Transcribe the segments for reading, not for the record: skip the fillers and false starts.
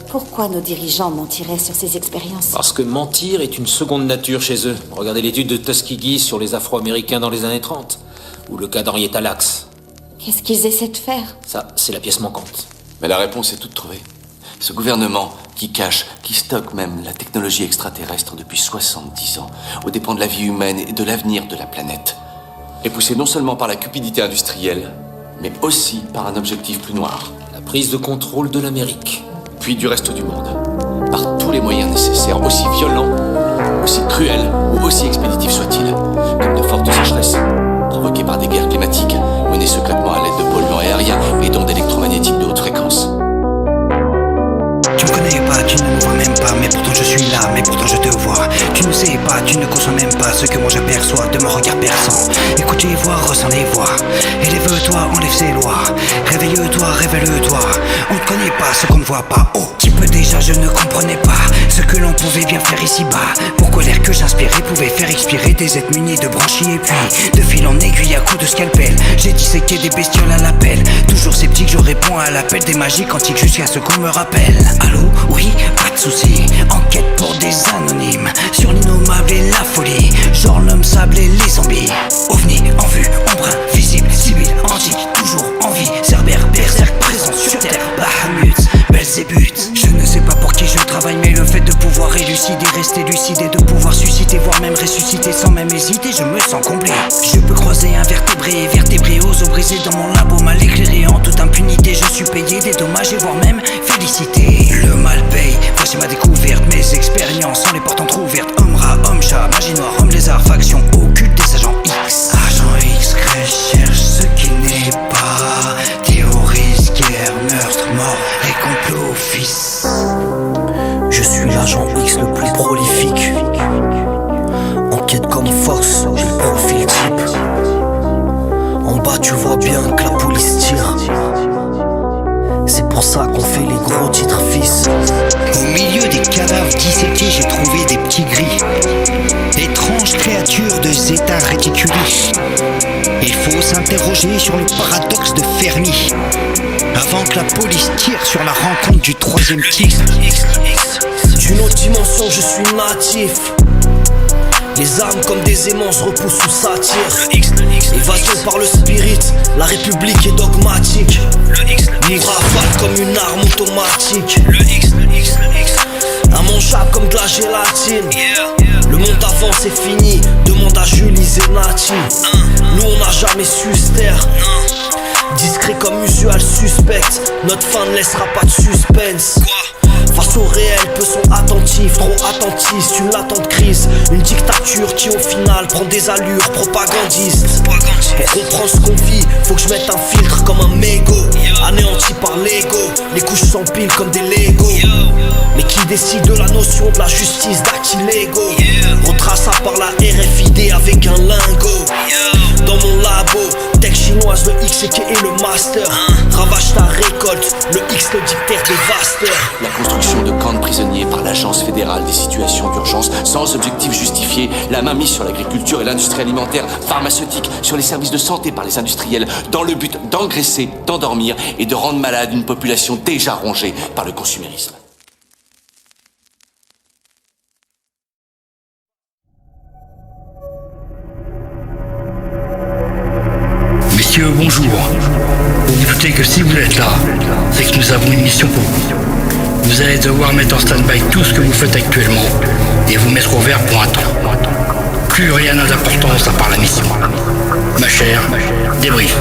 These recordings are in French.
Pourquoi nos dirigeants mentiraient sur ces expériences? Parce que mentir est une seconde nature chez eux. Regardez l'étude de Tuskegee sur les Afro-Américains dans les années 30. Ou le cas d'Henrietta Lacks. Qu'est-ce qu'ils essaient de faire? Ça, c'est la pièce manquante. Mais la réponse est toute trouvée. Ce gouvernement qui cache, qui stocke même la technologie extraterrestre depuis 70 ans, aux dépens de la vie humaine et de l'avenir de la planète, est poussé non seulement par la cupidité industrielle, mais aussi par un objectif plus noir. La prise de contrôle de l'Amérique. Puis du reste du monde. Par tous les moyens nécessaires, aussi violents, aussi cruels ou aussi expéditifs soient-ils, comme de fortes sécheresses, provoquées par des guerres climatiques, menées secrètement à l'aide de polluants aériens et d'ondes électromagnétiques de haute fréquence. Tu me connais pas, tu ne me vois même pas, mais pourtant je suis là, mais pourtant je te vois. Tu ne sais pas, tu ne conçois même pas ce que moi j'aperçois de mon regard perçant. Écoute les voix, ressens les voix. Élève-toi, enlève ces lois. Réveille-toi, révèle-toi. On ne connaît pas ce qu'on ne voit pas. Oh, petit peu déjà je ne comprenais pas ce que l'on pouvait bien faire ici-bas. Pourquoi l'air que j'inspirais pouvait faire expirer des êtres munis de branchies et puis de fil en aiguille à coups de scalpel. J'ai disséqué des bestioles à l'appel. Toujours sceptique, je réponds à l'appel des magiques antiques jusqu'à ce qu'on me rappelle. Allô, oui, pas de soucis. Enquête pour des anonymes sur l'innommable et la folie. Genre l'homme sable et les zombies. OVNI en vue, ombre invisible, civil, antique, toujours en vie. Cerbère, berserk, présent sur terre. Bahamut, Belzébuth. Je ne sais pas pour qui je travaille, mais le fait de pouvoir élucider, rester lucide et de pouvoir susciter, voire même ressusciter sans même hésiter, je me sens comblé. Je peux croiser un vertébré et vertébré aux os brisés dans mon labo mal éclairé. En toute impunité, je suis payé des dommages et voire même félicité. Le mal paye, voici ma découverte, mes expériences en les portes entrouvertes. Homme rat, homme chat, magie noire, homme lézard, faction occulte des agents X. Agent X recherche ce qui n'est pas, terrorise, guerre, meurtre, mort et complot, fils. Je suis l'agent X le plus prolifique. Enquête comme Fox, j'ai le profil type. En bas tu vois bien que la police tire. C'est pour ça qu'on fait les gros titres, fils. Au milieu des cadavres disséqués, j'ai trouvé des petits gris. Étranges créatures de zeta réticulis. Il faut s'interroger sur le paradoxe de Fermi avant que la police tire sur la rencontre du troisième type. D'une autre dimension, je suis natif. Les armes comme des aimants se repoussent sous satire. Évasion par le spirit, la république est dogmatique. Nous rafale comme une arme automatique. Immangeable comme de la gélatine. Le monde avant c'est fini, demande à Julie Zenati. Nous on n'a jamais su se taire. Discret comme usual suspect, notre fin ne laissera pas de suspense. Face au réel, peu sont attentifs, trop attentistes, une latente crise. Une dictature qui au final prend des allures propagandistes. Pour comprendre ce qu'on vit, faut que je mette un filtre comme un mégot. Anéanti par l'ego, les couches s'empilent comme des Legos. Mais qui décide de la notion de la justice d'Achillego? Retraçable par la RFID avec un lingot. Dans mon labo, tech chinoise, le X et le master. Ravage ta récolte, le X le dictaire dévasteur. La construction de camps de prisonniers par l'Agence fédérale des situations d'urgence sans objectif justifié, la main mise sur l'agriculture et l'industrie alimentaire, pharmaceutique, sur les services de santé par les industriels, dans le but d'engraisser, d'endormir et de rendre malade une population déjà rongée par le consumérisme. Messieurs, bonjour. Vous vous doutez que si vous êtes là, c'est que nous avons une mission pour vous. Vous allez devoir mettre en stand-by tout ce que vous faites actuellement et vous mettre au vert pour un temps. Plus rien n'a d'importance à part la mission. Ma chère, débrief.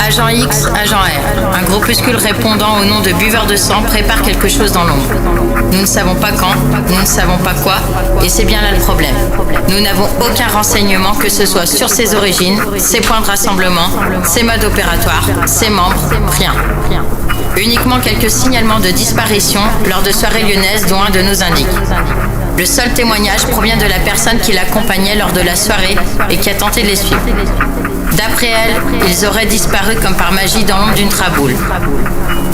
Agent X, Agent R. Un groupuscule répondant au nom de buveurs de sang prépare quelque chose dans l'ombre. Nous ne savons pas quand, nous ne savons pas quoi, et c'est bien là le problème. Nous n'avons aucun renseignement que ce soit sur ses origines, ses points de rassemblement, ses modes opératoires, ses membres, rien. Uniquement quelques signalements de disparition lors de soirées lyonnaises dont un de nous indique. Le seul témoignage provient de la personne qui l'accompagnait lors de la soirée et qui a tenté de les suivre. D'après elle, ils auraient disparu comme par magie dans l'ombre d'une traboule.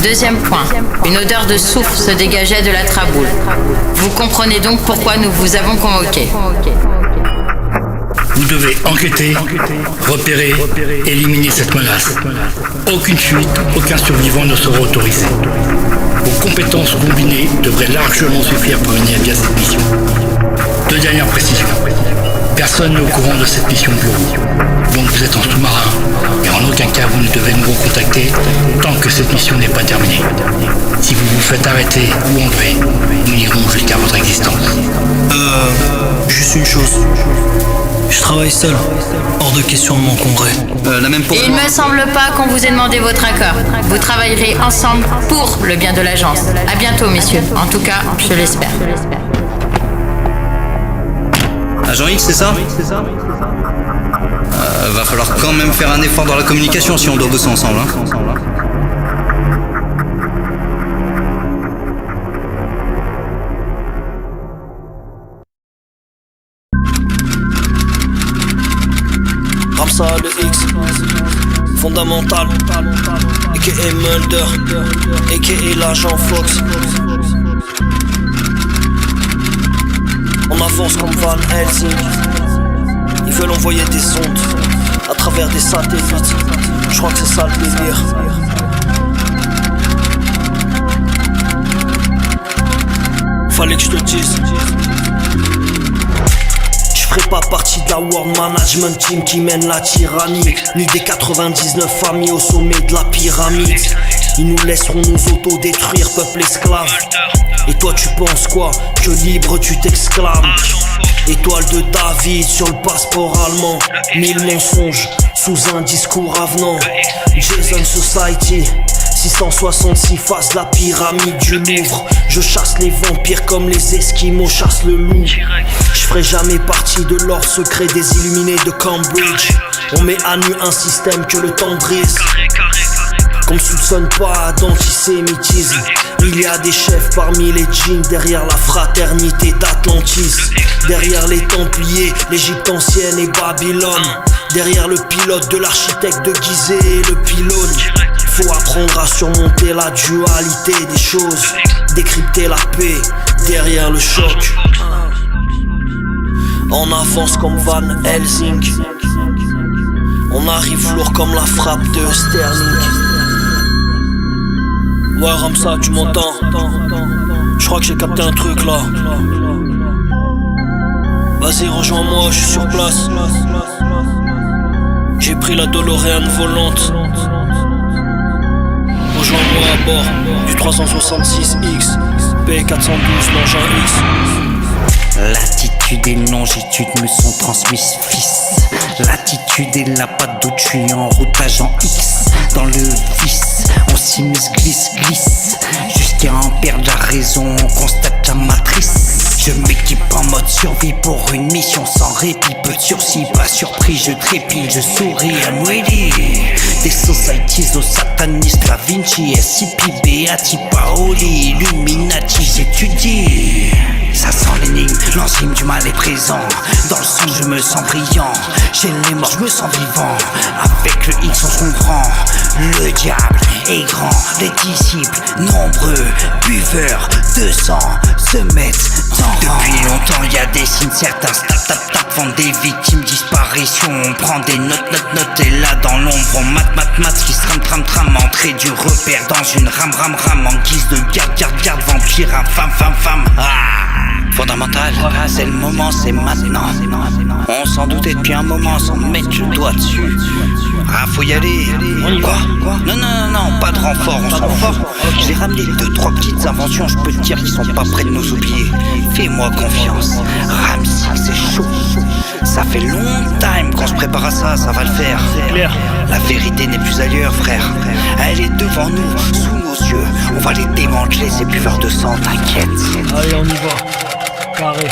Deuxième point, une odeur de soufre se dégageait de la traboule. Vous comprenez donc pourquoi nous vous avons convoqué. Vous devez enquêter, repérer, éliminer cette menace. Aucune fuite, aucun survivant ne sera autorisé. Vos compétences combinées devraient largement suffire pour mener à bien cette mission. 2 dernières précisions. Personne n'est au courant de cette mission de bureau. Donc vous êtes en sous-marin, et en aucun cas vous ne devez nous recontacter tant que cette mission n'est pas terminée. Si vous vous faites arrêter ou enlever, nous irons jusqu'à votre existence. Juste une chose. Je travaille seul. Hors de question de m'encombrer. La même pour Et il me semble pas qu'on vous ait demandé votre accord. Vous travaillerez ensemble pour le bien de l'agence. À bientôt, messieurs. En tout cas, je l'espère. Agent X, c'est ça? Va falloir quand même faire un effort dans la communication si on doit bosser ensemble. Ramsa le X, fondamental, a.k.a. Mulder, a.k.a. l'agent Fox. On avance comme Van Helsing. Ils veulent envoyer des sondes à travers des satellites. Je crois que c'est ça le délire. Fallait que je te dise. Je ferai pas partie de la World Management Team qui mène la tyrannie, ni des 99 familles au sommet de la pyramide. Ils nous laisseront nous autodétruire, peuple esclave. Et toi tu penses quoi? Que libre tu t'exclames. Étoile de David sur le passeport allemand. 1000 mensonges sous un discours avenant. Jason Society 666 faces de la pyramide du Louvre. Je chasse les vampires comme les Esquimaux chassent le loup. Je ferai jamais partie de l'ordre secret des illuminés de Cambridge. On met à nu un système que le temps brise. Qu'on ne soupçonne pas d'antisémitisme. Il y a des chefs parmi les djinns derrière la fraternité d'Atlantis. Derrière les Templiers, l'Égypte ancienne et Babylone. Derrière le pilote de l'architecte de Gizeh et le pylône. Faut apprendre à surmonter la dualité des choses. Décrypter la paix derrière le choc. On avance comme Van Helsing. On arrive lourd comme la frappe de Sterling. Ouais Ramsa, tu m'entends? Je crois que j'ai capté un truc là. Vas-y rejoins-moi, je suis sur place. J'ai pris la DeLorean volante. Rejoins-moi à bord du 366X P412 l'engin X. Latitude et longitude me sont transmises, fils. L'attitude et la patte d'où je suis en route agent X. Dans le vice, on s'immisce, glisse. Jusqu'à en perdre la raison, on constate la matrice. Je m'équipe en mode survie pour une mission sans répit. Peu de sursis, pas surpris, je trépille, je souris, I'm ready. Des societies aux satanistes, Da Vinci, SCP, Beati, Paoli, Illuminati, j'étudie. Ça sent l'énigme, l'enzyme du mal est présent. Dans le sang je me sens brillant. Chez les morts je me sens vivant. Avec le X on se comprend. Le diable est grand, les disciples nombreux. Buveurs de sang se mettent en rang. Depuis longtemps y a des signes certains. Tap vendent des victimes, disparition. On prend des notes et là dans l'ombre on mat qui se trame. Entrée du repère dans une rame en guise de garde, vampire, femme. Fondamental, c'est le moment, c'est maintenant. On s'en doutait depuis un moment sans mettre le doigt dessus. Faut y aller. Quoi? Non, pas de renfort, on s'en fout. J'ai ramené 2-3 petites inventions, je peux te dire qu'ils sont pas près de nous oublier. Fais-moi confiance, Ramsey, c'est chaud. Ça fait long time qu'on se prépare à ça, ça va le faire. La vérité n'est plus ailleurs, frère. Elle est devant nous, sous nos yeux. On va les démanteler, ces buveurs de sang, t'inquiète. Allez, on y va. Carré.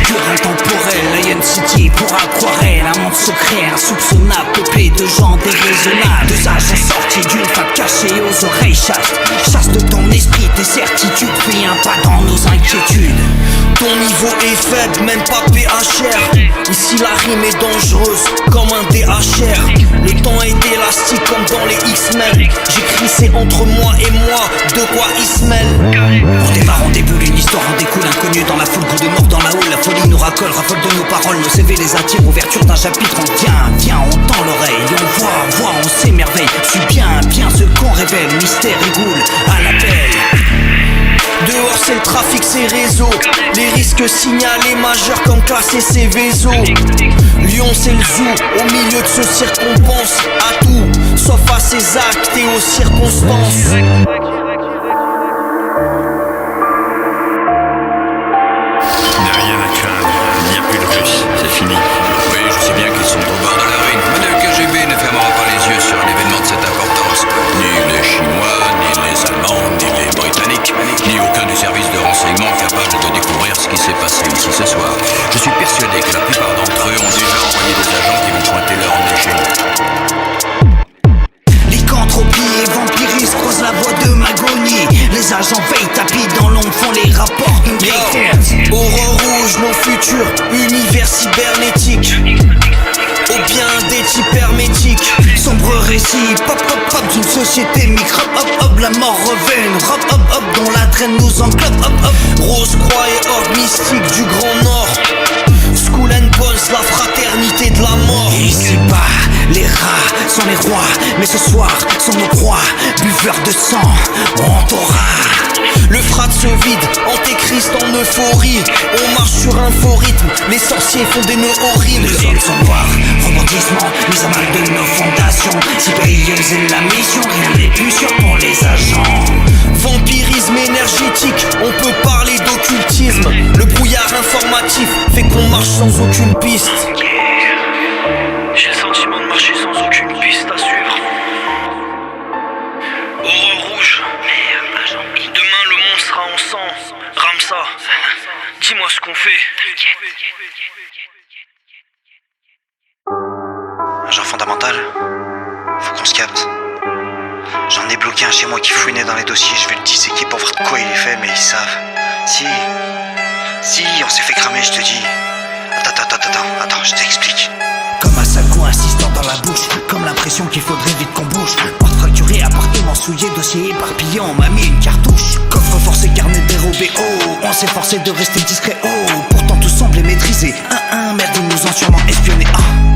Cure intemporel, Lion City pour aquarelle. Un monde secret, insoupçonnable, peuplé de gens déraisonnables. Deux agents sortis d'une fac cachée aux oreilles chasse de ton esprit tes certitudes. Fais un pas dans nos inquiétudes. Ton niveau est faible, même pas PHR. Ici la rime est dangereuse, comme un DHR. Le temps est élastique comme dans les X-Men. J'écris c'est entre moi et moi, de quoi il se mêle. On démarre, on déboule, une histoire en découle. Inconnue dans la foule, coup de mort dans la houle. La folie nous racole, raffole de nos paroles. Nos CV les attire, ouverture d'un chapitre. On vient, on tend l'oreille. On voit, on s'émerveille. Suis bien ce qu'on révèle. Mystère et goule à l'appel. Dehors c'est le trafic, c'est réseau. Les risques signalés majeurs comme classé ces vaisseaux. Lyon c'est le zoo, au milieu de ce cirque on pense à tout, sauf à ses actes et aux circonstances. N'a rien à craindre, il n'y a plus de Russes, c'est fini. Oui, je sais bien qu'ils sont au bord de la ruine, mais le KGB ne fermera pas les yeux sur un événement de cette importance. Ni les Chinois, ni les Allemands, ni les Britanniques, ni aucun des services de renseignement capable de découvrir ce qui s'est passé ici ce soir. Je suis persuadé que la plupart d'entre eux ont déjà envoyé des agents qui vont pointer leur nez chez nous. Lycanthropie et vampirisme creusent la voie de Magonie. Les agents veillent tapis dans l'ombre, font les rapports inquiétants. Aurore rouge, nos futurs, univers cybernétique. Au bien des types hermétiques. Sombre récit, pop d'une société microbe, hop la mort revient, hop dont la traîne nous englobe, hop. Rose croix et ordre mystique du Grand Nord. School and Bones, la fraternité de la mort. Ici bas, les rats sont les rois, mais ce soir sont nos proies, buveurs de sang, on t'aura. Le frat se vide, antéchrist en euphorie. On marche sur un faux rythme, les sorciers font des nœuds horribles. Les zones sont noires, rebondissement, mise à mal de nos fondations. Si périlleuse est la mission, rien n'est plus sûr pour les agents. Vampirisme énergétique, on peut parler d'occultisme. Le brouillard informatif fait qu'on marche sans aucune piste. J'ai le sentiment de marcher sans aucune piste à suivre. Aurore rouge. Demain le monde sera en sang. Ramsa, dis-moi ce qu'on fait. Agent fondamental, faut qu'on se capte. J'en ai bloqué un chez moi qui fouinait dans les dossiers. Je vais le disséquer pour voir de quoi il est fait, mais ils savent. Si, on s'est fait cramer, je te dis. Attends, je t'explique. Comme un sale coup insistant dans la bouche, comme l'impression qu'il faudrait vite qu'on bouge. Porte fracturée, appartement souillé, dossier éparpillé, on m'a mis une cartouche. Coffre forcé, carnet dérobé, on s'est forcé de rester discret, pourtant tout semblait maîtrisé. Merde, ils nous ont sûrement espionné.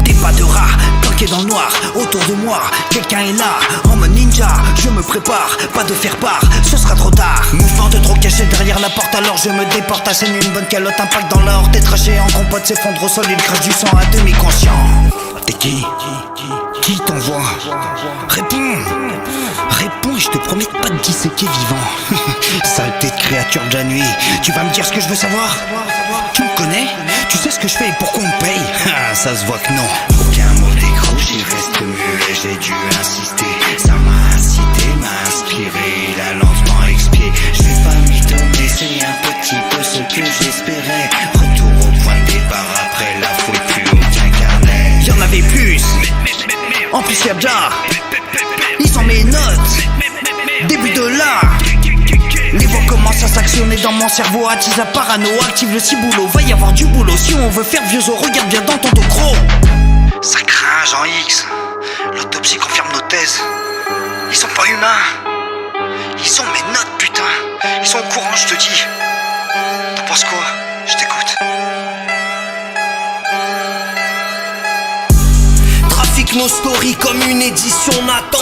Des pas de rats, planqués dans le noir, autour de moi, quelqu'un est là. En mode ninja, je me prépare, pas de faire part, ce sera trop tard. Mouvement de trop caché derrière la porte, alors je me déporte. Assène une bonne calotte, impact dans l'or. T'es traché en compote, s'effondre au sol, il crache du sang à demi conscient. T'es qui t'envoie? Réponds, je te promets de pas te disséquer vivant. Saleté de créature de la nuit, tu vas me dire ce que je veux savoir? Tu me connais? Tu sais ce que je fais et pourquoi on me paye? Ça se voit que non. Aucun mot décroché, reste muet, j'ai dû insister. Ça m'a incité, m'a inspiré, il a lentement expié. Je vais pas m'étonner, c'est un petit peu ce que j'espérais. Retour au point de départ après la fouille, plus aucun carnet. Y'en avait plus. En plus y'a déjà. Ils ont mes notes. Début de là. Les voix commencent à s'actionner dans mon cerveau. Attise la parano, active le ciboulot. Va y avoir du boulot si on veut faire vieux os. Regarde bien dans ton dos gros. Ça craint, Jean X. L'autopsie confirme nos thèses. Ils sont pas humains. Ils ont mes notes, putain. Ils sont au courant, je te dis. T'en penses quoi? Je t'écoute. Trafique nos stories comme une édition Nathan.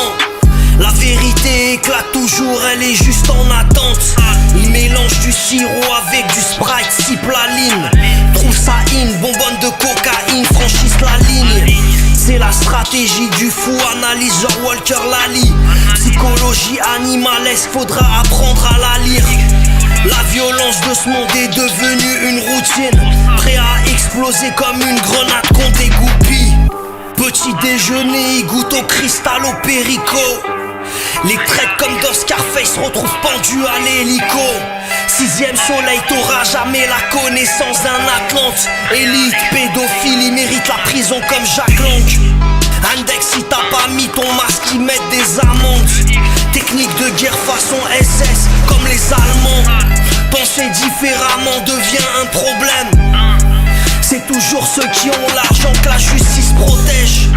La vérité éclate toujours, elle est juste en attente. Il mélange du sirop avec du Sprite, ciplaline. Trouve ça in, bonbonne de cocaïne, franchisse la ligne. C'est la stratégie du fou, analyse genre Walker Lally. Psychologie animalesque, faudra apprendre à la lire. La violence de ce monde est devenue une routine. Prêt à exploser comme une grenade qu'on dégoupille. Petit déjeuner, il goûte au cristal, au péricot. Les traites comme dans Scarface retrouvent pendus à l'hélico. 6ème soleil, t'auras jamais la connaissance d'un Atlante. Élite, pédophile, il mérite la prison comme Jacques Lang. Index, si t'as pas mis ton masque, ils mettent des amendes. Technique de guerre façon SS, comme les Allemands. Penser différemment devient un problème. C'est toujours ceux qui ont l'argent que la justice protège.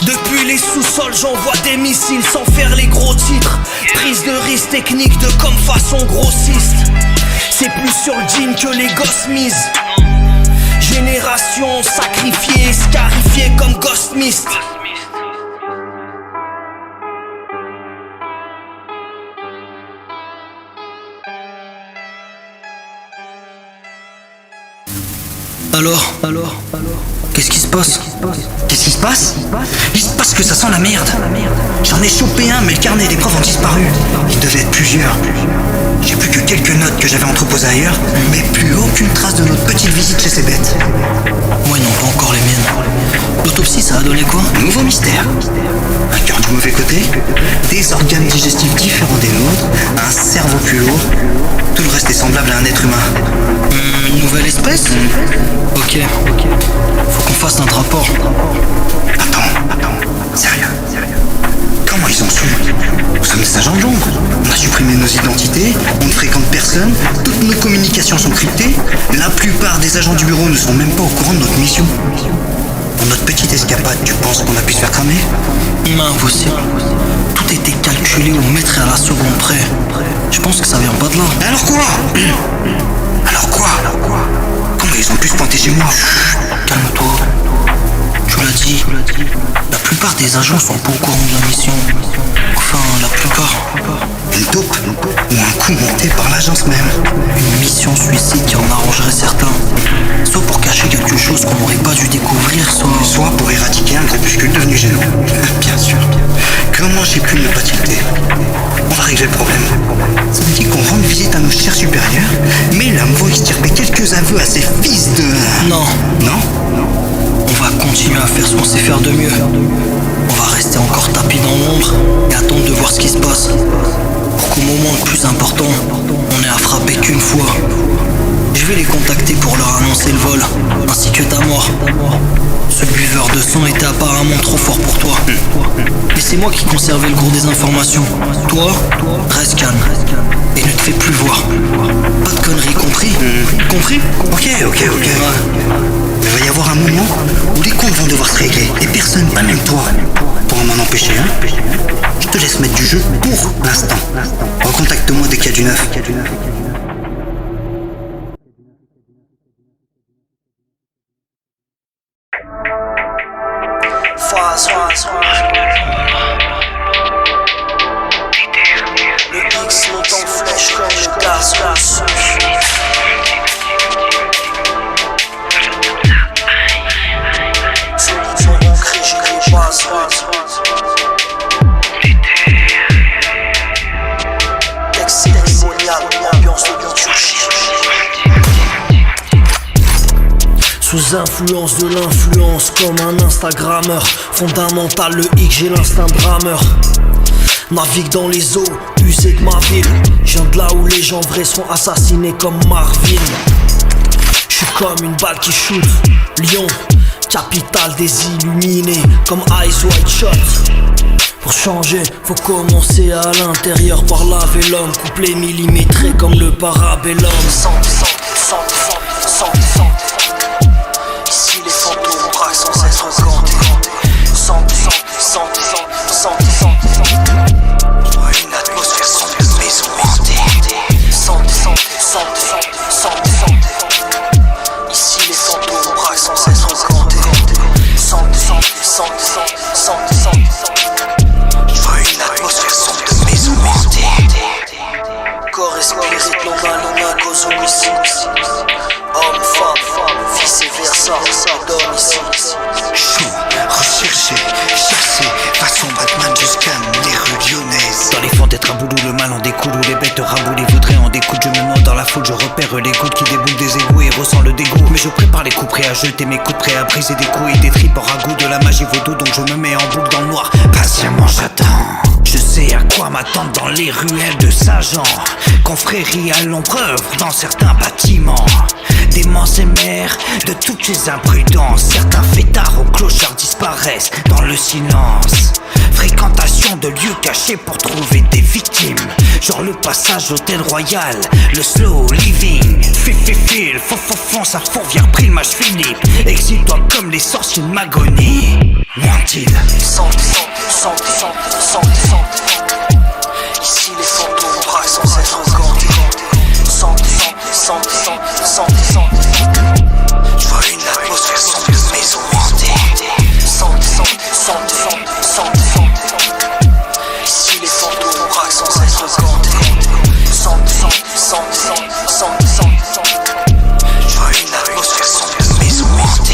Depuis les sous-sols, j'envoie des missiles sans faire les gros titres. Prise de risque technique de comme façon grossiste. C'est plus sur le jean que les gosses misent. Génération sacrifiée, scarifiée comme Ghost Mist. Alors, qu'est-ce qui se passe? Qu'est-ce qui se passe? Il se passe que ça sent la merde. J'en ai chopé un, mais le carnet des profs ont disparu. Il devait être plusieurs. J'ai plus que quelques notes que j'avais entreposées ailleurs, mais plus aucune trace de notre petite visite chez ces bêtes. Ouais, non, pas encore les miennes. L'autopsie, ça a donné quoi? Nouveau mystère. Un cœur du mauvais côté, des organes digestifs différents des nôtres, un cerveau plus lourd. Tout le reste est semblable à un être humain. Une nouvelle espèce? Ok. Faut qu'on fasse notre rapport. Attends. Sérieux. Comment ils ont su? Nous sommes des agents de l'ombre. On a supprimé nos identités, on ne fréquente personne, toutes nos communications sont cryptées. La plupart des agents du bureau ne sont même pas au courant de notre mission. Pour notre petite escapade, tu penses qu'on a pu se faire cramer? Impossible. Tout était calculé au mètre et à la seconde près. Je pense que ça vient pas de là. Alors quoi? Comment ils ont pu se pointer chez moi? Chut, calme-toi. Tu l'as dit. La plupart des agents sont pas au courant de la mission. Enfin, la plupart. Une taupe ou un coup monté par l'agence même. Une mission suicide qui en arrangerait certains. Soit pour cacher quelque chose qu'on n'aurait pas dû découvrir, soit pour éradiquer un groupuscule devenu gênant. Bien sûr. Comment j'ai pu ne pas tilter? On va régler le problème. Ça me dit qu'on rende visite à nos chers supérieurs, mais là me voit extirper quelques aveux à ces fils de... Non. On va continuer à faire ce qu'on sait faire de mieux. On va rester encore tapis dans l'ombre et attendre de voir ce qui se passe. Pour qu'au moment le plus important, on ait à frapper qu'une fois. Je vais les contacter pour leur annoncer le vol, ainsi que ta mort. Ce buveur de sang était apparemment trop fort pour toi. Mais c'est moi qui conservais le gros des informations. Toi, reste calme. Et ne te fais plus voir. Pas de conneries, compris? Compris? Ok. Ouais. Il va y avoir un moment où les comptes vont devoir se régler. Et personne, pas même toi, pourra m'en empêcher, hein? Je te laisse mettre du jeu pour l'instant. Recontacte-moi dès qu'il y a du neuf. Le X monte en flèche comme le gaz. Ils ont ancré, j'ai les bases. Texte cérémonial, ambiance de liturgie. Sous influence de l'influence, comme un Instagrammeur. Fondamental, le hic, j'ai l'instinct de rameur. Navigue dans les eaux usées de ma ville. Je viens de là où les gens vrais sont assassinés comme Marvin. J'suis comme une balle qui shoot. Lyon, capitale des illuminés, comme Eyes Wide Shut. Pour changer, faut commencer à l'intérieur par laver l'homme. Couplet millimétré comme le parabellum. Ici les fantômes braquent sans être comptés. Une atmosphère sombre de maison hantée. Ici les fantômes braquent sans être comptés. Une atmosphère sombre de maison hantée. Corps et spirit, non à cause homicide. Homme, femme, vice versa, d'homme ici. Chaud, recherché, chassé, façon Batman jusqu'à les rues lyonnaises. Dans les fonds d'être un boulot, le mal en découle, où les bêtes ramboulées voudraient en découdre. Je me noie dans la foule, je repère les gouttes qui déboulent des égouts et ressens le dégoût. Mais je prépare les coups prêts à jeter mes coups, prêts à briser des coups et des tripes en ragoût de la magie vaudou. Donc je me mets en boucle dans le noir, patiemment j'attends. Je sais à quoi m'attendre dans les ruelles de Saint-Jean. Confrérie à l'ombre œuvre dans certains bâtiments. Démence et mère de toutes ces imprudences. Certains fêtards aux clochards disparaissent dans le silence. Fréquentation de lieux cachés pour trouver des victimes. Genre le passage hôtel royal, le slow living. Fil, fonce à fourvière, pris le match Philippe. Exile-toi comme les sorciers de Magonie. Wanted. Ici les fantômes braquent sans être gantés. Je vois une atmosphère sombre de maison hantée. Ici les fantômes braquent sans être gantés. Je vois une atmosphère sombre de maison hantée.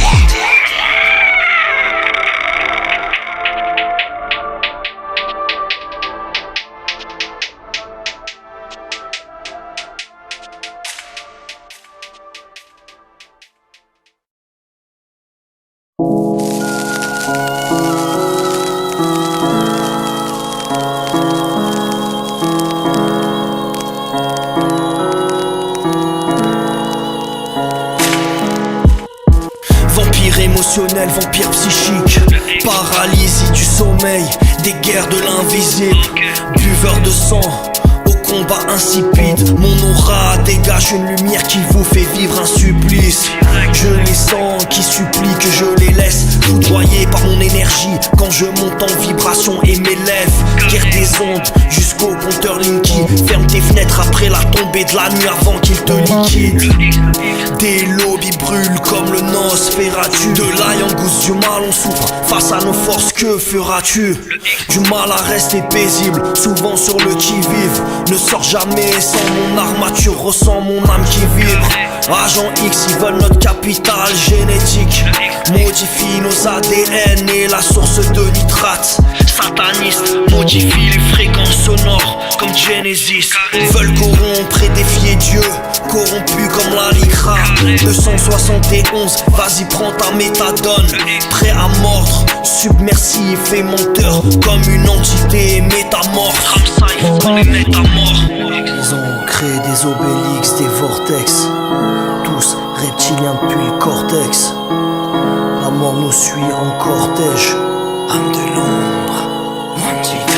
Émotionnel, vampire psychique, paralysie du sommeil, des guerres de l'invisible, buveur de sang, au combat insipide. Mon aura dégage une lumière qui vous fait vivre un supplice. Je les sens qui supplient que je les laisse foudroyer par mon énergie quand je monte en vibration et m'élève. Guerre des ondes jusqu'au compteur Linky. Ferme tes fenêtres après la tombée de la nuit avant qu'il te liquide. Des lobbies brûlent comme le Nosferatu. De l'ail en gousse du mal on souffre face à nos forces, que feras-tu? Du mal à rester paisible, souvent sur le qui-vive. Ne sors jamais sans mon armature, ressens mon âme qui vibre. Agent X, ils veulent notre capital génétique. Modifie nos ADN et la source de nitrate. Satanistes modifient les fréquences sonores comme Genesis. Veulent corrompre et défier Dieu, corrompus comme la Lycra. 271, vas-y prends ta méthadone. Prêt à mordre, submersif et menteur, comme une entité métamorphe. Comme les métamorphes. Ils ont créé des obélix, des vortex. Tous reptiliens depuis le cortex. La mort nous suit en cortège. Âme de l'ombre, wanted.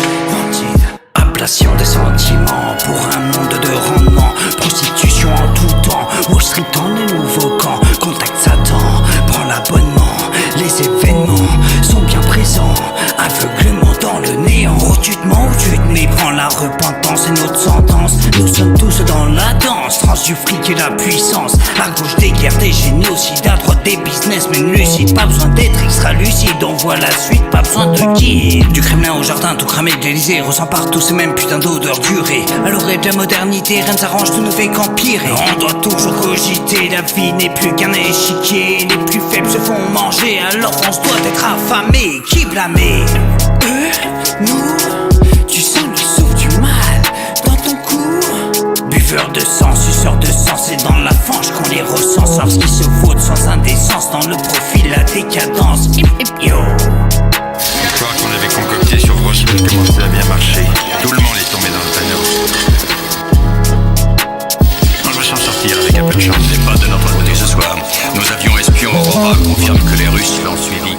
Ablation des sentiments pour un monde de rendement. Prostitution en tout temps, Wall Street en les nouveaux camps. Contact Satan, prends l'abonnement. Les événements sont bien présents. Aveuglement dans le néant. Oh tu te mens ou tu te méprends. La repentance est notre sentence. Nous sommes tous dans la danse. Trans du fric et la puissance. À gauche des guerres, des génocides. À droite des businessmen lucides. Pas besoin d'être extra lucide. On voit la suite, pas besoin de guide. Du Kremlin au jardin, tout cramé de l'Elysée. Ressent partout ces mêmes putains d'odeurs durées. À l'oreille de la modernité, rien ne s'arrange, tout ne fait qu'empirer. On doit toujours cogiter, la vie n'est plus qu'un échiquier. Les plus faibles se font manger, alors on se doit être affamé. Qui blâmer? Eux, nous, tu sens le souffle du mal dans ton cou. Buveur de sang, suceur de sang, c'est dans la fange qu'on les recense. Lorsqu'ils se votent sans indécence, dans le profil, la décadence. Yo. L'histoire qu'on avait concoctée sur Roswell commençait à bien marcher. Tout le monde est tombé dans le panneau. On va s'en sortir avec un peu de chance. C'est pas de notre côté ce soir. Nos avions espions Aurora confirment que les Russes l'ont suivi.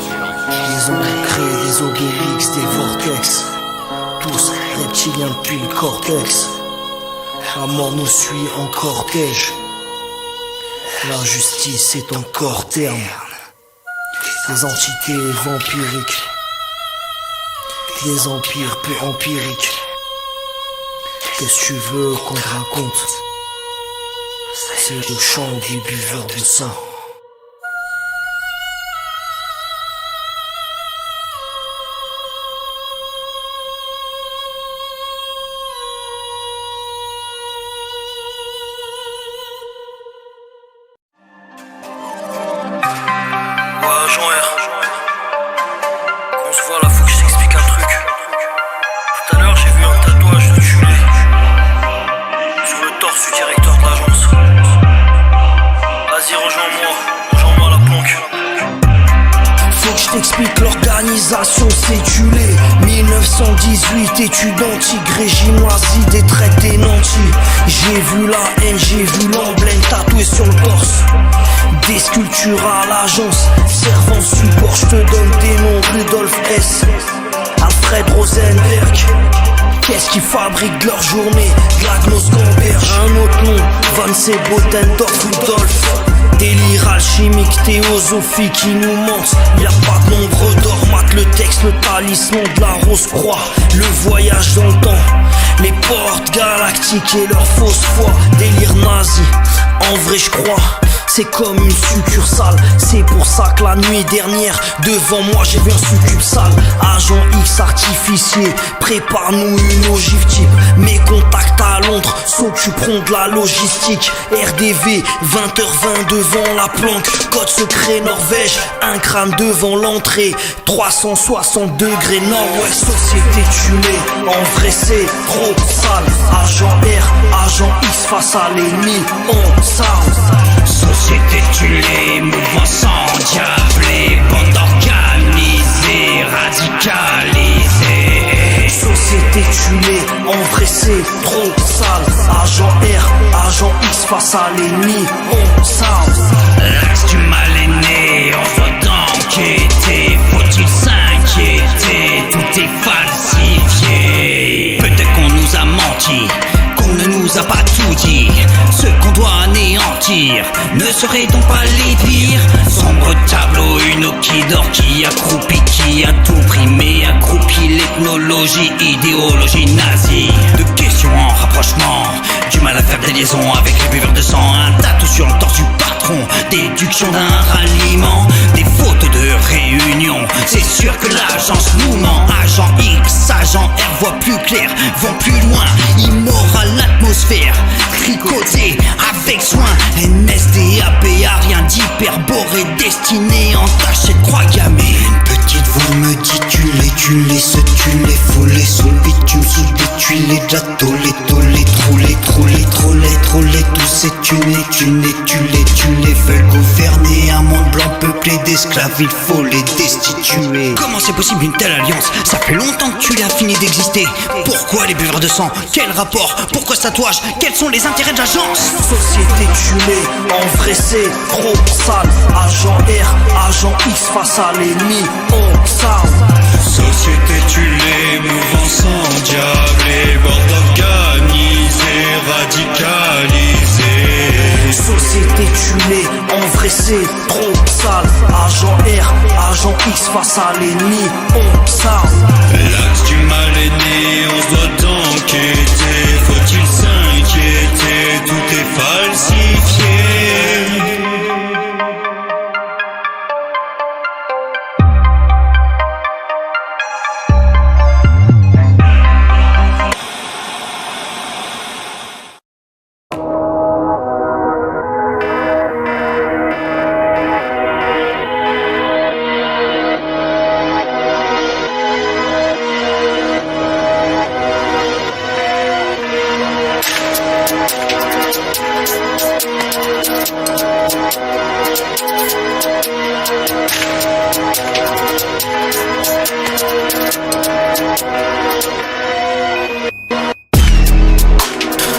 Ils ont créé des obélix, des vortex. Tous reptiliens depuis le cortex. La mort nous suit en cortège. L'injustice est encore terne. Des entités vampiriques. Des empires peu empiriques. Qu'est-ce que tu veux qu'on te raconte? C'est le chant des buveurs de sang. J'explique l'organisation cédulée. 1918, études anti-régime nazi, des traités nantis. J'ai vu la haine, j'ai vu l'emblème tatoué sur le torse. Des sculptures à l'agence, servant support, je te donne des noms. Rudolf S, Alfred Rosenberg. Qu'est-ce qu'ils fabriquent de leur journée? Glagnos Gamberge. Un autre nom, Van Sebotendorf, Rudolf. Délire alchimique, théosophie qui nous mente. Y'a pas de nombre d'or, mate le texte, le talisman de la rose-croix. Le voyage dans le temps, les portes galactiques et leur fausse foi. Délire nazi, en vrai je crois. C'est comme une succursale. C'est pour ça que la nuit dernière, devant moi j'ai vu un succube sale. Agent X artificier, prépare-nous une ogive type. Mes contacts à Londres s'occuperont de la logistique. RDV, 20h20 devant la planque. Code secret Norvège, un crâne devant l'entrée. 360 degrés nord-ouest. Société tuée, en vrai c'est trop sale. Agent R, agent X face à l'ennemi, on s'arme. Société tuée, mouvement sans diablé, bande organisée, radicalisée. Société tuée, en vrai c'est trop sale. Agent R, agent X face à l'ennemi, on s'arme. L'axe du mal est né, on doit d'enquêter. Faut-il s'inquiéter, tout est falsifié. Peut-être qu'on nous a menti, qu'on ne nous a pas tout dit. Ce qu'on doit anéantir ne serait donc pas les pires. Sombre tableau, une eau qui dort, qui accroupit, qui a tout primé, accroupi l'ethnologie, idéologie nazie. De questions en rapprochement, du mal à faire des liaisons avec les buveurs de sang. Un tatou sur le torse du patron, déduction d'un ralliement, des photos de réunion. C'est sûr que l'agence nous ment. Agent X, agent R voient plus clair, vont plus loin, immoral l'atmosphère, tricoté avec soin. NSDAPA, rien d'hyperboré, destiné entaché de croix gammée. Une petite voix me dit tu les se tu les foulés sous le bitume, sous des tuiles, gâteaux, les tolés, trollés, tous ces tu les veulent gouverner un monde blanc peuplé d'esclaves, il faut les destituer. Comment c'est possible une telle alliance? Ça fait longtemps que tu l'as fini d'exister. Pourquoi les buveurs de sang? Quel rapport? Pourquoi ce tatouage? Quels sont les intérêts de l'agence? Société tuée, en vrai c'est trop sale. Agent R, agent X face à l'ennemi, on s'arme. Société tuée, mouvement sans diable, bande organisée, radicalisée. Société tuée, en vrai c'est trop sale. Agent R, agent X face à l'ennemi, on s'arme. L'axe du mal est né, on se doit d'enquêter. Faut-il s'inquiéter, tout est falsifié.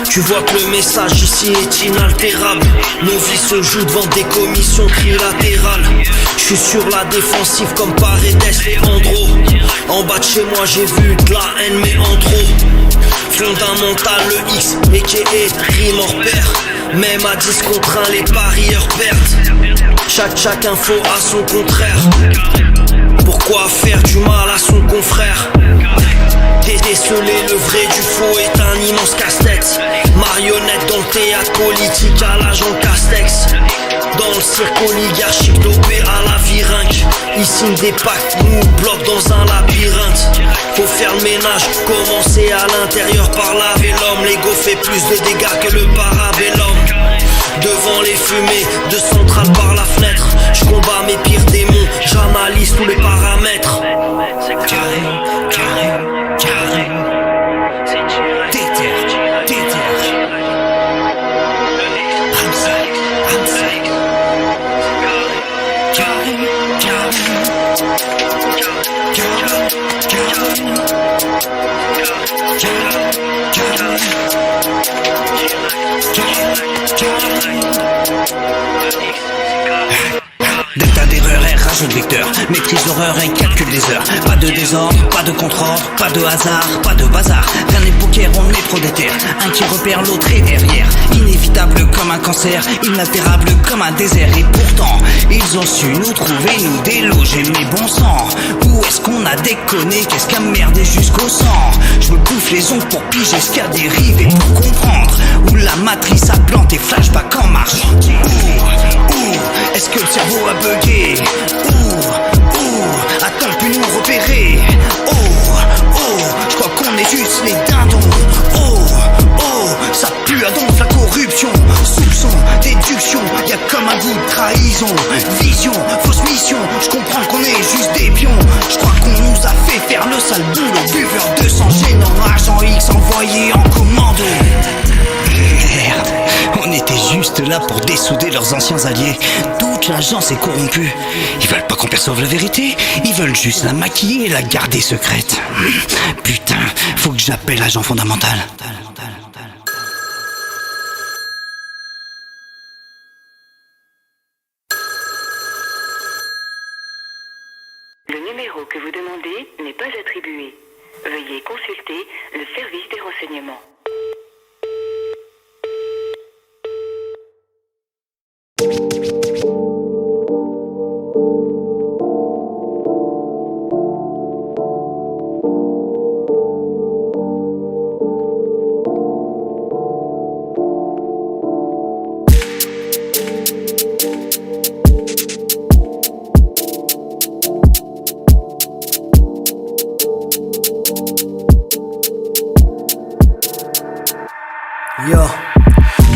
Tu vois que le message ici est inaltérable. Nos vies se jouent devant des commissions trilatérales. Je suis sur la défensive comme Paredes et Andro. En bas de chez moi j'ai vu de la haine mais en trop. Fondamental le X, a.k.a. rime hors pair. Même à 10 contre 1 les parieurs perdent. Chaque info a son contraire. Pourquoi faire du mal à son confrère? Déceler le vrai du faux est un immense casse-tête. Marionnette dans le théâtre politique à l'agent Castex. Dans le cirque oligarchique dopé à la virinque. Ils signent des pactes, nous bloquent dans un labyrinthe. Faut faire le ménage, commencer à l'intérieur par laver l'homme. L'ego fait plus de dégâts que le parabellum. Devant les fumées de centrale par la fenêtre, je combats mes pires démons, j'analyse tous les paramètres. Carré, déter. Carré. Delta d'erreur et rage de vecteur, maîtrise l'horreur et calcul des heures. Pas de désordre, pas de contre-ordre, pas de hasard, pas de bazar. Rien n'est poker, on est trop déter. Un qui repère, l'autre est derrière. Inévitable comme un cancer, inaltérable comme un désert. Et pourtant, ils ont su nous trouver, nous déloger. Mais bon sang, où est-ce qu'on a déconné? Qu'est-ce qu'a merdé jusqu'au sang? Je me bouffe les ongles pour piger ce qu'a dérivé, pour comprendre où la matrice a planté. Flashback en marche. Est-ce que le cerveau a bugué? A-t-on pu nous repérer? Je crois qu'on est juste les dindons. Ça pue à donf la corruption. Soupçon, déduction, y'a comme un goût de trahison. Vision, fausse mission, je comprends qu'on est juste des pions. Je crois qu'on nous a fait faire le sale boulot. Buveur de sang gênant, agent X envoyé en commando. Merde, on était juste là pour dessouder leurs anciens alliés. Toute l'agence est corrompue. Ils veulent pas qu'on perçoive la vérité. Ils veulent juste la maquiller et la garder secrète. Putain, faut que j'appelle l'agent fondamental. Le numéro que vous demandez n'est pas attribué. Veuillez consulter le service des renseignements.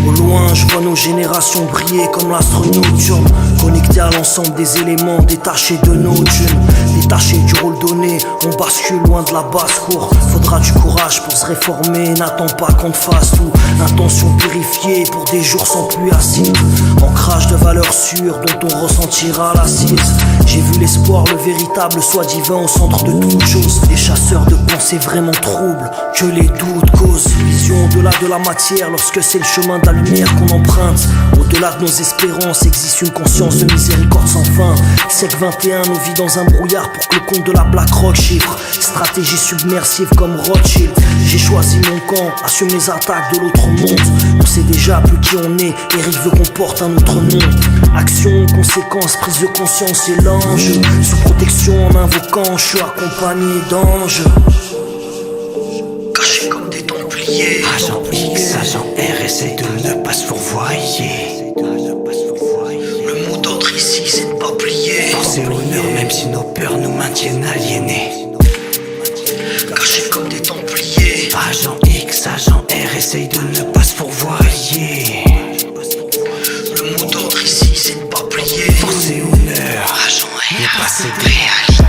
Au loin, je vois nos générations briller comme l'astre nocturne, connectés à l'ensemble des éléments, détachés de nos thunes, détachés du rôle donné, on bascule loin de la basse-cour. Faudra du courage pour se réformer, n'attends pas qu'on te fasse tout. Intention purifiée pour des jours sans pluie acide, ancrage de valeurs sûres dont on ressentira l'assise. J'ai vu l'espoir, le véritable soi divin au centre de toute chose. Des chasseurs de pensées vraiment troubles que les doutes causent. Vision au-delà de la matière lorsque c'est le chemin de la lumière qu'on emprunte. Au-delà de nos espérances existe une conscience de miséricorde sans fin. Siècle 21 nous vit dans un brouillard pour que le compte de la Black Rock chiffre. Stratégie submersive comme Rothschild. J'ai choisi mon camp, assume les attaques de l'autre monde. On sait déjà plus qui on est, Eric veut qu'on porte un autre nom. Action, conséquence, prise de conscience et l'ange. Sous protection en invoquant, je suis accompagné d'anges. Cachés comme des templiers. Agent X, agent R, essaye de ne pas se fourvoyer. Le mot d'ordre ici c'est de pas plier. Force et honneur même si nos peurs nous maintiennent aliénés. Cachés comme des templiers. Agent X, agent R, essaye de ne pas se fourvoyer. Le mot d'ordre ici c'est de pas plier. Force et honneur, agent R, ne pas céder.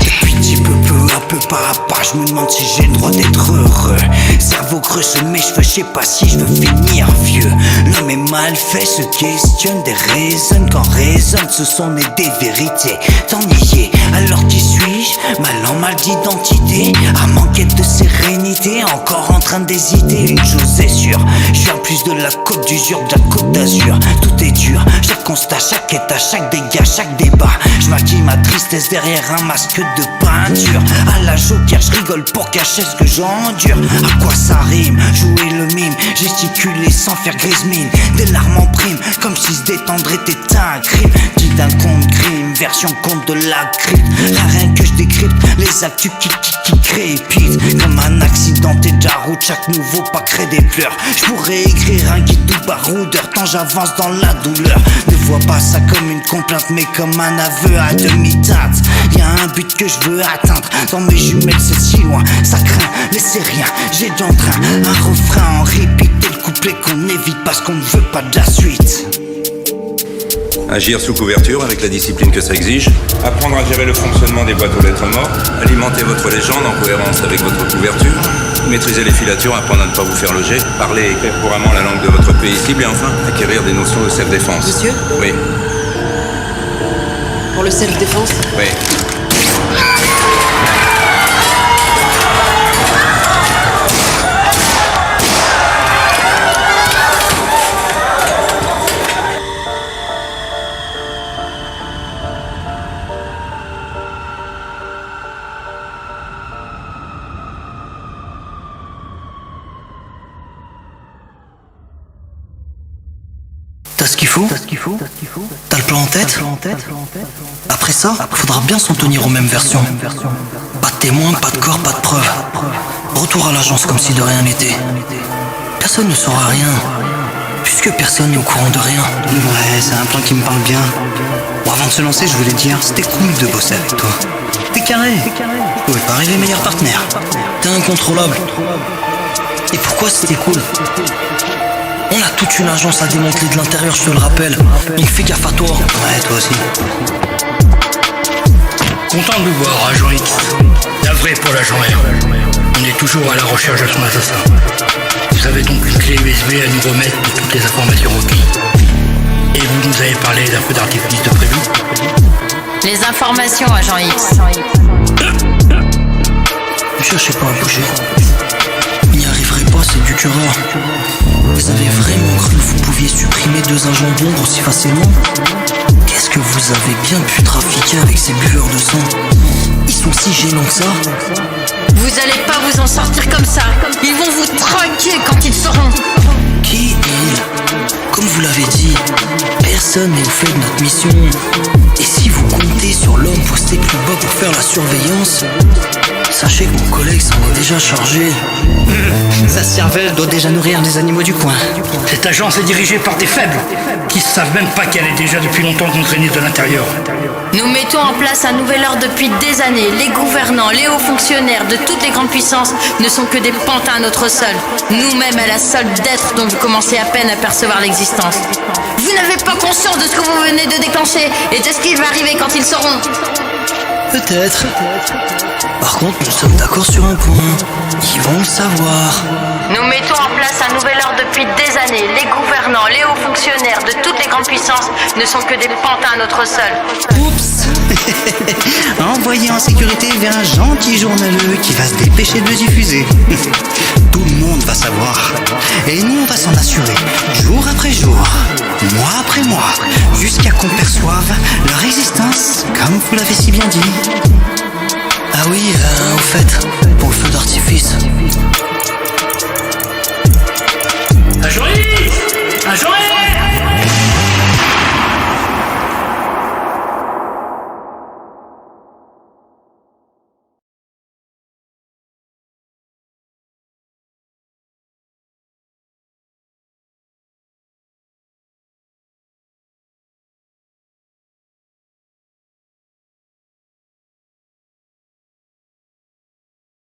Depuis petit peu à peu, pas à pas, je me demande si j'ai le droit d'être heureux. Cerveau creux sur mes cheveux, je sais pas si je veux finir vieux. L'homme est mal fait, se questionne des raisons. Quand résonne, ce sont des vérités. Tant nier, alors qui suis-je? Mal en mal d'identité, à manquette de sérénité, encore en train d'hésiter. Une chose est sûre, je viens plus de la côte d'usure, de la côte d'Azur. Tout est dur, chaque constat, chaque état, chaque dégât, chaque débat. Je maquille ma tristesse derrière un masque de peinture. À la joker, je rigole pour cacher ce que j'endure. À quoi ça rime? Jouer le mime, gesticuler sans faire grise mine. Des larmes en prime, comme si se détendre était un crime. Dit d'un conte crime, version conte de la crypte. Rien que je décrypte les actus qui crépitent. Comme un accidenté de la route, chaque nouveau pas crée des pleurs. Je pourrais écrire un guide ou baroudeur tant j'avance dans la douleur. Ne vois pas ça comme une complainte mais comme un aveu à demi-teinte. Y'a un but que je veux atteindre, dans mes jumelles c'est si loin. Ça craint, laissez rien, j'ai d'entrain. Un refrain en repeat et le couplet qu'on évite parce qu'on ne veut pas de la suite. Agir sous couverture avec la discipline que ça exige. Apprendre à gérer le fonctionnement des boîtes aux lettres mortes. Alimenter votre légende en cohérence avec votre couverture. Maîtriser les filatures, apprendre à ne pas vous faire loger. Parler et écrire couramment la langue de votre pays cible. Et enfin, acquérir des notions de self-défense. Monsieur ? Oui. Pour le self-défense ? Oui. faut? T'as le plan en tête? Après ça, faudra bien s'en tenir aux mêmes versions. Pas de témoins, pas de corps, pas de preuves. Retour à l'agence comme si de rien n'était. Personne ne saura rien, puisque personne n'est au courant de rien. Ouais, c'est un plan qui me parle bien. Bon, avant de se lancer, je voulais te dire, c'était cool de bosser avec toi. T'es carré. Vous pouvez pas arriver meilleur partenaire. T'es incontrôlable. Et pourquoi c'était cool? On a toute une agence à démanteler de l'intérieur, je te le rappelle. Donc fais gaffe à toi. Ouais, toi aussi. Content de vous voir, agent X. Navré pour l'agent R. On est toujours à la recherche de son assassin. Vous avez donc une clé USB à nous remettre de toutes les informations requises. Et vous nous avez parlé d'un feu d'artifice de prévu. Les informations, agent X. Ne cherchez pas à bouger. Vous n'y arriverez pas, c'est du cureur. Vous avez vraiment cru que vous pouviez supprimer 2 agents d'ombre aussi facilement? Qu'est-ce que vous avez bien pu trafiquer avec ces buveurs de sang? Ils sont si gênants que ça? Vous allez pas vous en sortir comme ça. Ils vont vous traquer quand ils sauront. Qui ils? Comme vous l'avez dit, personne n'est au fait de notre mission. Et si vous comptez sur l'homme posté plus bas pour faire la surveillance, sachez que mon collègue s'en est déjà chargé. Sa cervelle doit déjà nourrir les animaux du coin. Cette agence est dirigée par des faibles qui savent même pas qu'elle est déjà depuis longtemps gangrénée de l'intérieur. Nous mettons en place un nouvel ordre depuis des années. Les gouvernants, les hauts fonctionnaires de toutes les grandes puissances ne sont que des pantins à notre sol. Nous-mêmes à la solde d'êtres dont vous commencez à peine à percevoir l'existence. Vous n'avez pas conscience de ce que vous venez de déclencher et de ce qui va arriver quand ils sauront. Peut-être. Par contre, nous sommes d'accord sur un point. Ils vont le savoir. Nous mettons en place un nouvel ordre depuis des années. Les gouvernants, les hauts fonctionnaires de toutes les grandes puissances ne sont que des pantins à notre sol. Oups. Envoyé en sécurité vers un gentil journaleux qui va se dépêcher de le diffuser. Tout le monde va savoir. Et nous, on va s'en assurer, jour après jour, mois après mois, jusqu'à qu'on perçoive leur existence, comme vous l'avez si bien dit. Ah oui, au fait,